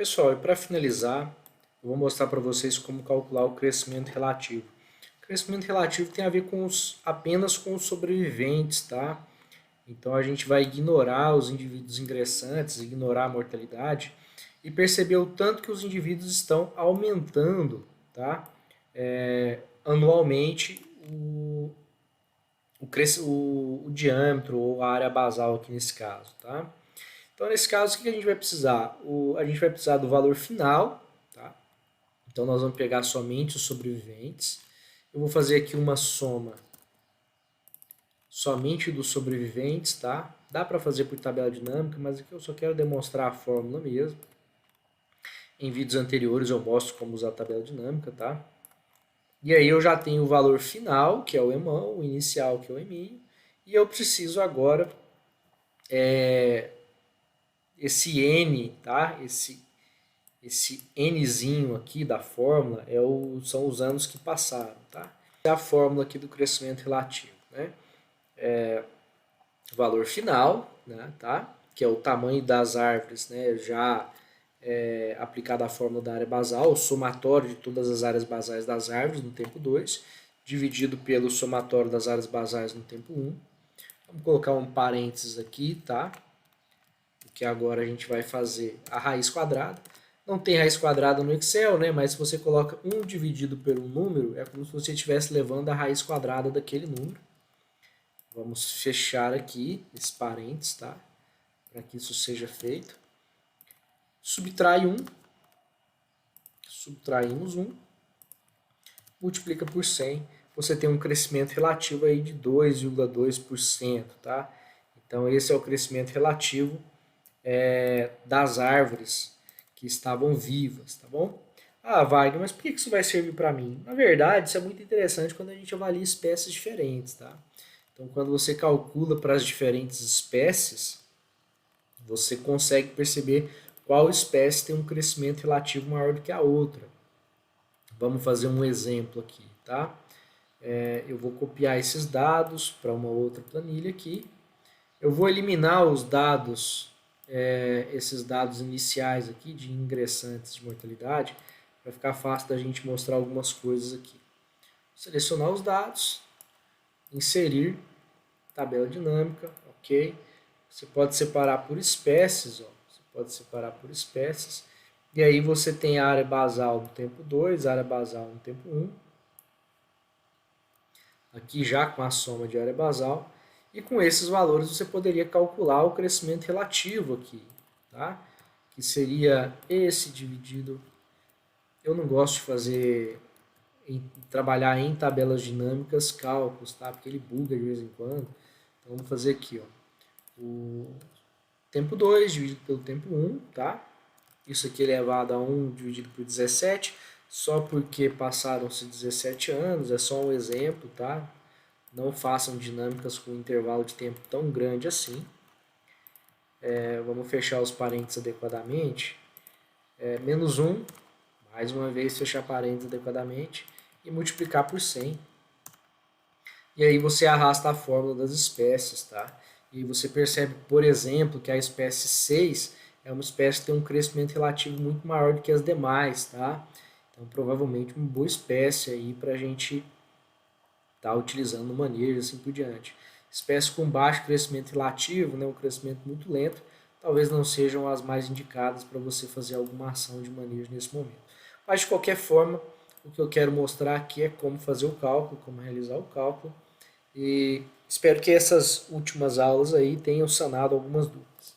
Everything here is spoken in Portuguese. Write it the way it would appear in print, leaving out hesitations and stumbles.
Pessoal, e para finalizar, eu vou mostrar para vocês como calcular o crescimento relativo. O crescimento relativo tem a ver apenas com os sobreviventes, tá? Então a gente vai ignorar os indivíduos ingressantes, ignorar a mortalidade e perceber o tanto que os indivíduos estão aumentando, tá? Anualmente o diâmetro ou a área basal aqui nesse caso, tá? Então, nesse caso, o que a gente vai precisar? A gente vai precisar do valor final, tá? Então, nós vamos pegar somente os sobreviventes. Eu vou fazer aqui uma soma somente dos sobreviventes, tá? Dá para fazer por tabela dinâmica, mas aqui eu só quero demonstrar a fórmula mesmo. Em vídeos anteriores eu mostro como usar a tabela dinâmica, tá? E aí eu já tenho o valor final, que é o EMAN, o inicial, que é o EMI, e eu preciso agora esse N, tá? Esse Nzinho aqui da fórmula são os anos que passaram, tá? É a fórmula aqui do crescimento relativo, né? O valor final, né, tá? Que é o tamanho das árvores, né? Já aplicado a fórmula da área basal, o somatório de todas as áreas basais das árvores no tempo 2, dividido pelo somatório das áreas basais no tempo 1. Vamos colocar um parênteses aqui, tá? Porque agora a gente vai fazer a raiz quadrada. Não tem raiz quadrada no Excel, né? Mas se você coloca 1 dividido por um número, é como se você estivesse levando a raiz quadrada daquele número. Vamos fechar aqui esse parênteses, tá? Para que isso seja feito. Subtrai 1. Subtraímos 1. Multiplica por 100. Você tem um crescimento relativo aí de 2,2%, tá? Então esse é o crescimento relativo das árvores que estavam vivas, tá bom? Ah, Wagner, mas por que isso vai servir para mim? Na verdade, isso é muito interessante quando a gente avalia espécies diferentes, tá? Então, quando você calcula para as diferentes espécies, você consegue perceber qual espécie tem um crescimento relativo maior do que a outra. Vamos fazer um exemplo aqui, tá? Eu vou copiar esses dados para uma outra planilha aqui. Eu vou eliminar os dados, esses dados iniciais aqui de ingressantes de mortalidade, para ficar fácil da gente mostrar algumas coisas aqui. Selecionar os dados, inserir, tabela dinâmica, ok. Você pode separar por espécies, ó. Você pode separar por espécies. E aí você tem a área basal no tempo 2, a área basal no tempo 1. Aqui já com a soma de área basal. E com esses valores você poderia calcular o crescimento relativo aqui, tá? Que seria esse dividido. Eu não gosto de trabalhar em tabelas dinâmicas cálculos, tá? Porque ele buga de vez em quando. Então vamos fazer aqui, ó. O tempo 2 dividido pelo tempo 1, tá? Isso aqui elevado a 1 dividido por 17, só porque passaram-se 17 anos, é só um exemplo, tá? Não façam dinâmicas com intervalo de tempo tão grande assim. Vamos fechar os parênteses adequadamente. Menos 1, mais uma vez fechar parênteses adequadamente e multiplicar por 100. E aí você arrasta a fórmula das espécies, tá? E você percebe, por exemplo, que a espécie 6 é uma espécie que tem um crescimento relativo muito maior do que as demais, tá? Então, provavelmente uma boa espécie aí para a gente estar utilizando no manejo e assim por diante. Espécies com baixo crescimento relativo, né, um crescimento muito lento, talvez não sejam as mais indicadas para você fazer alguma ação de manejo nesse momento. Mas, de qualquer forma, o que eu quero mostrar aqui é como fazer o cálculo, como realizar o cálculo. E espero que essas últimas aulas aí tenham sanado algumas dúvidas.